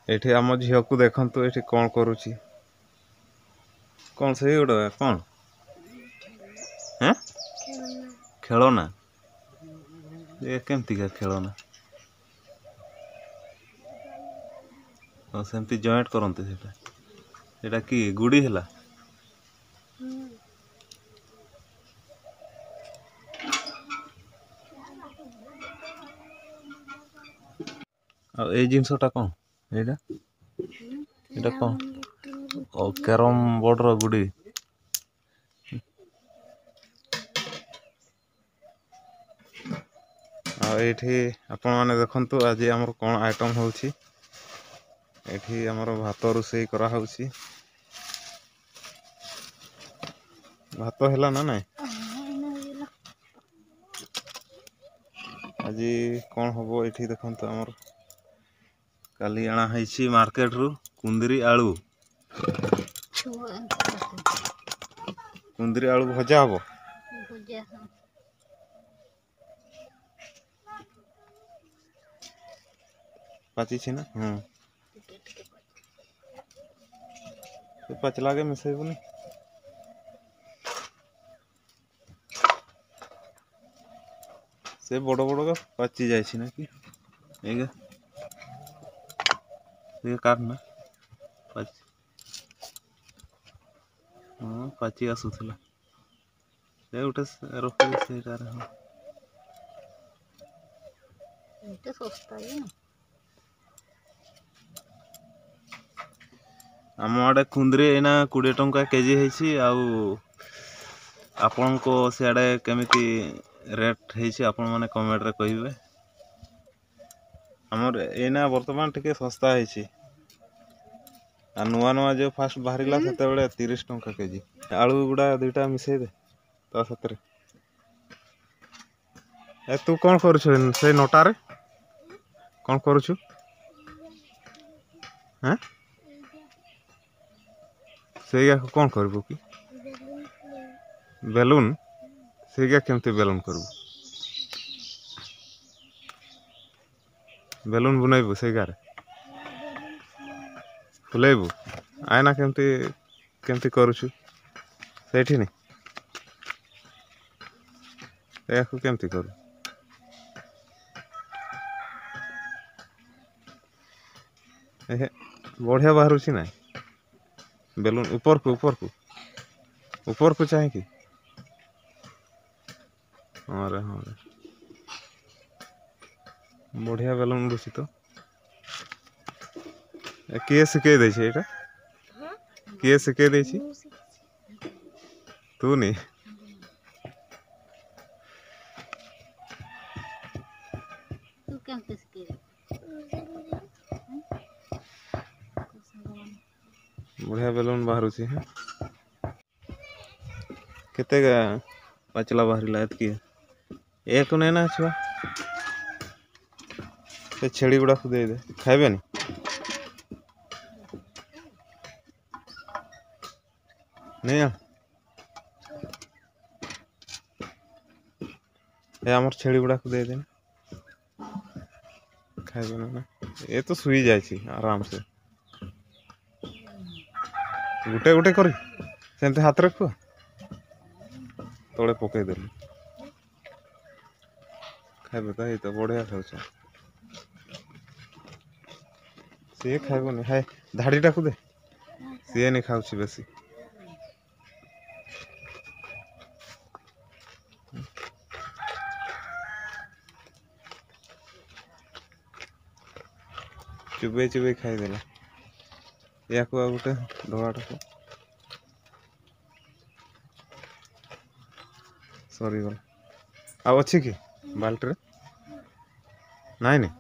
एठी आम झील को देखु ये कौन करुच्ची कौन से गोटे कौन है खेलना ये केमती का खेलना सेमती जॉइंट करते सेटा कि गुड़ी है जिनसटा कौन यहाँ कौन कैरम बोर्ड रो गुड़ी ये आपण मैंने देखु आज आमर कौन आइटम होची एठी आमर भात रोषे करा होची भात है ना ना आज कौन हम ये देखु आमर काली आना है मार्केट रु कुंदरी आलू कुंदरी आलू भजा हम पाची ना पाचला के मिसेबनी से बड़ बड़ का पाची जाए ना कि काटना पाची हाँ पाची आसूला से गोटे रखी आम आड़े कुंदरी एना 20 टंका केजी है आपण को सियाड़े केमिति रेट है आपण माने कमेंट रे कहिबे हमर एना वर्तमान टिके सस्ता है नुआ नुआ जो फास्ट बाहरिला सेते बेले 30 टंका केजी आलू गुड़ा 2टा मिसई दे तो सतरे ए तू कौन करुछु से नोटा रे कौन करुछु हैं से कौन करबो कि बेलून से केमती बेलून करबो बेलून बुनाइबो से गारे फुलेबू आयना केमती केमती करुछु सेठी नहीं याकू केमती करू बढ़िया बाहर ना बेलून ऊपर को चाहे कि हाँ रे बढ़िया बेलून उड़ूसी तो किए शिखे दे किए शिखे दे तू नहीं बढ़िया बेलून बाहर केते पाचला बाहर एतकी एक नहीं ना छुआ से छेड़ी गुड़ा को दे खाइबे नहीं नहीं आमर छेड़ी गुड़ा को दे देना खाइबे ना ये तो सुई जाए आराम से गुटे गुटे कर सेमती हाथ रखु तले पकईदे खाइबे तो ये तो बढ़िया खाऊ सी खाइबनी हाय धाड़ीटा को दे सी नहीं खाऊ बेसी चुबे चुबे खाईदेला या को गोटे ढोआटा को सरीगला आ अच्छी कि बाल्टी नाई नहीं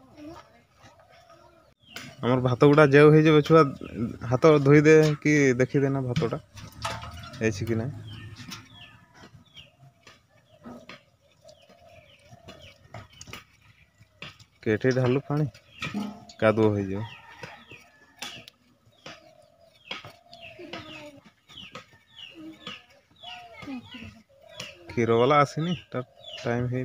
आमर भात गुड़ा जेउ हो छुआ हाथ धोईदे कि देखीदे ना भातटा है कि ना केठी ढालू पानी कादुओ हो जाओ क्षीर वाला आसनी टाइम है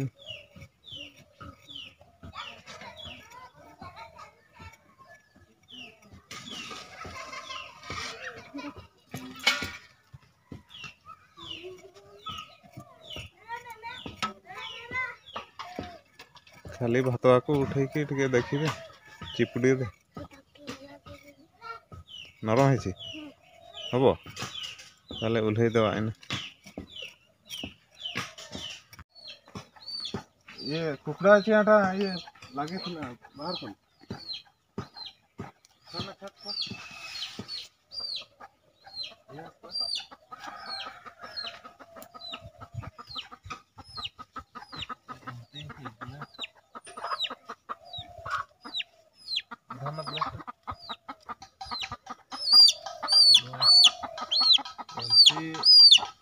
खाली भात को उठेकी टे देखिए चिपुड़ी दे नरम है हम ताले ओल्है देवा इन ये कुकड़ा चियाटा ये लगे बाहर कर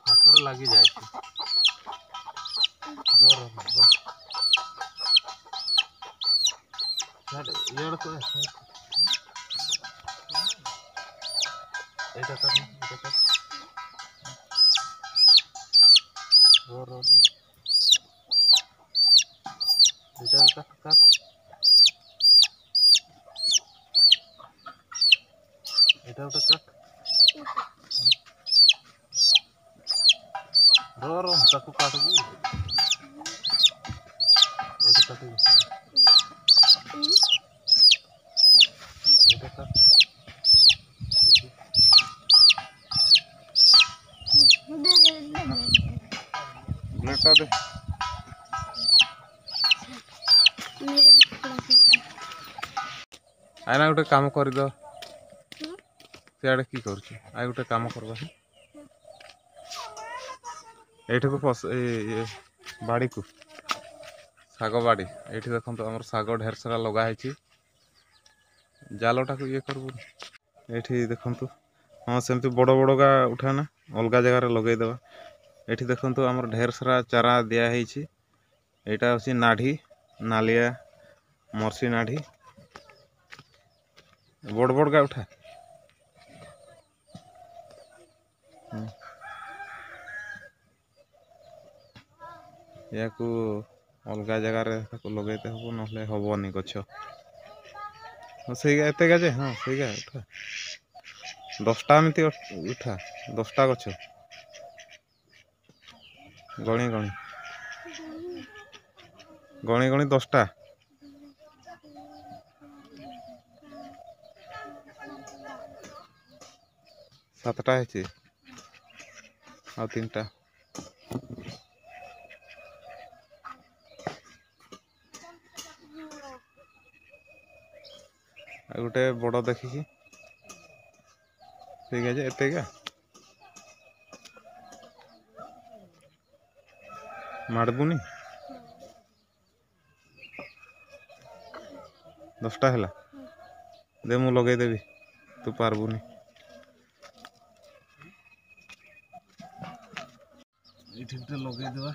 हाथ लगी जाए ताकू काटबू एटी काटबू एटा काट ब्लेडटा दे आइना गोटे काम कर दो सियाड़े की करुछ आई गोटे काम करवा एठी को बाड़ी को साग बाड़ी एठी देखो आम साग ढेर सारा लगा है जालटा को ये करबू एठी देखु हाँ सेमती बड़ बड़ गा उठाना अलग जगार लगेदेवा एठी देखु आम ढेर सारा चारा दिखाई यहाँ हूँ नाढ़ी नालिया मर्सी नाढ़ी बड़ बड़ गा उठा या को अलग जगार लगेते हम ना हेनी गछ से एत गाजे हाँ से उठा 10टा एमती उठा 10टा गछ गणी गणी गणी गणी 10टा 7टा है आ 3टा गोटे बड़ देखिकी ठीक है एते क्या मारबुनी 10टा है दे मु लगेदेवी तू पारबुनी ये लगेदेवा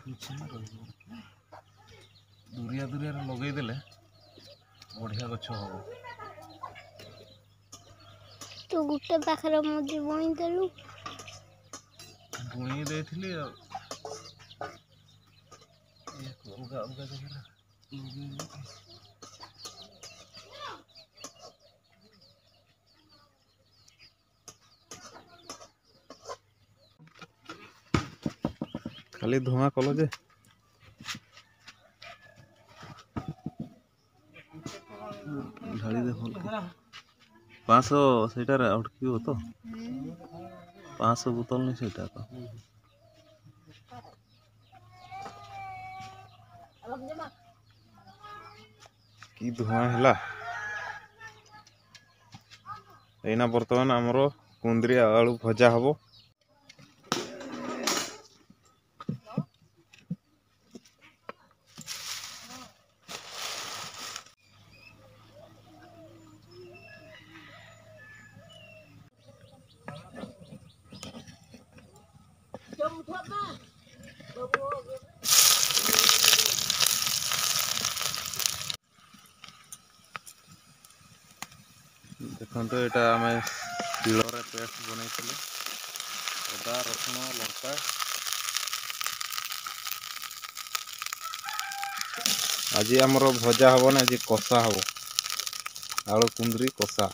2 दूरिया लगेदेले बढ़िया गछ हम तो गुटे पाखर मजी बुणी देलु बुणी देथिली अलगा अलगा जगह खाली धुआं कल जे ढाली दे भल 500 सेटार अटकी तो 500 बोतल नहीं सेटा तो की धुआं हैला एना बर्तमान हमरो कुंदरी आलू भजा हबो देखो यहाँ आम शिलर पेस्ट बनई अदा रसुण लंका आज आमर भजा हम ना आज कषा हम आलू कुंदरी कषा।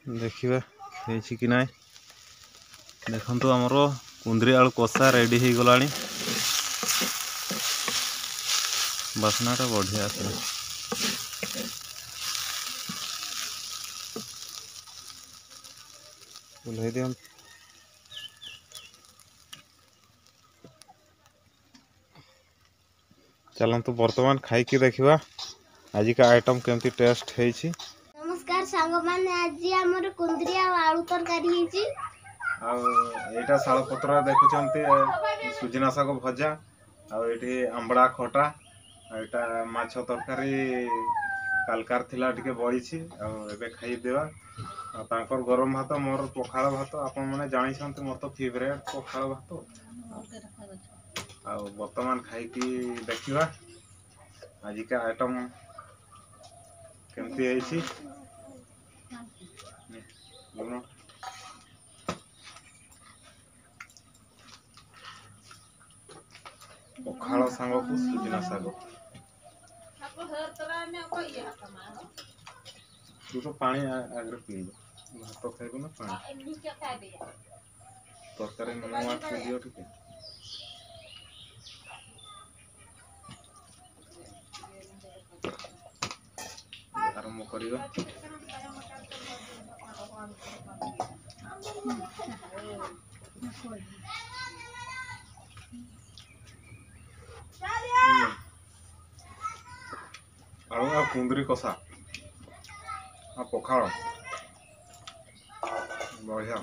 देखिए कि ना देखो आमर कुंदरी आलू कषा रेडी हो गला। बासनाटा बढ़िया आस ओल्है दिया। चलतु बर्तमान खाई देखा आज का आइटम केमती टेस्ट है। नमस्कार सांग माने आज हमर कुंदरी आलू तरकारी हेची। आटा शाल पत्र देखुं सुजना शाग भजा आठी आंबड़ा खटा आटा माछ तरकारी कालकार थिला टिके बड़ी आबे खाईदेवा। गरम भात मोर पखाड़ भात आपण मैंने जानी मोर तो फेवरेट पखाड़ भात। बर्तमान खाई देखा आज का आइटम केमती है। पखाड़ सांग को सुजना शाग तू तो पानी आगे पी भात खाइबू ना पानी तरकारी नुआ पीदियो टिके आरंभ करियो। आलू आ कुंदरी कषा आ पखाड़ बढ़िया।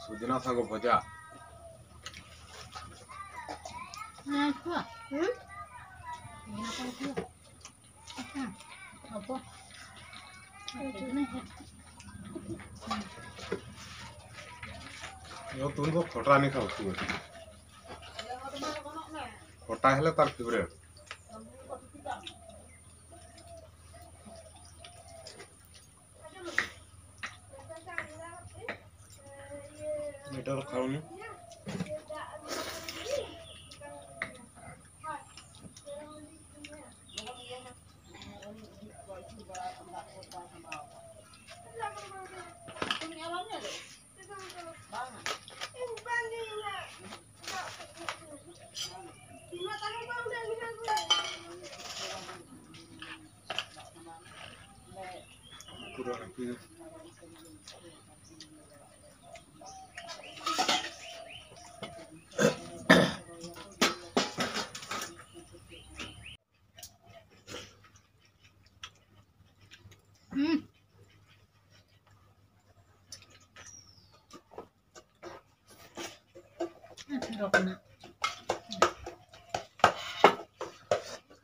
सुजना शाग भजा तुम तो खटा नहीं खाऊ खटा है तार फेवरेट। मीटर खाऊनी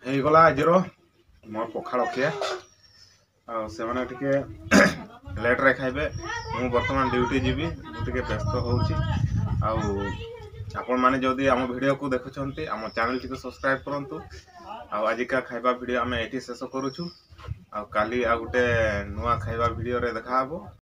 ହେଇଗଲା ଆଜିର ମୋର ପଖାଳ ଖିଆ। ଆଉ ସେମାନେ ଟିକେ ଲେଟ୍ରେ ଖାଇବେ। ମୁଁ ବର୍ତ୍ତମାନ ଡ୍ୟୁଟି ଯିବି, ମୁଁ ଟିକେ ବ୍ୟସ୍ତ ହେଉଛି। ଆଉ ଆପଣମାନେ ଯଦି ଆମ ଭିଡ଼ିଓକୁ ଦେଖୁଛନ୍ତି ଆମ ଚ୍ୟାନେଲଟିକୁ ସବସ୍କ୍ରାଇବ୍ କରନ୍ତୁ। ଆଉ ଆଜିକା ଖାଇବା ଭିଡ଼ିଓ ଆମେ ଏଇଠି ଶେଷ କରୁଛୁ। ଆଉ କାଲି ଆଉ ଗୋଟେ ନୂଆ ଖାଇବା ଭିଡ଼ିଓରେ ଦେଖାହବ।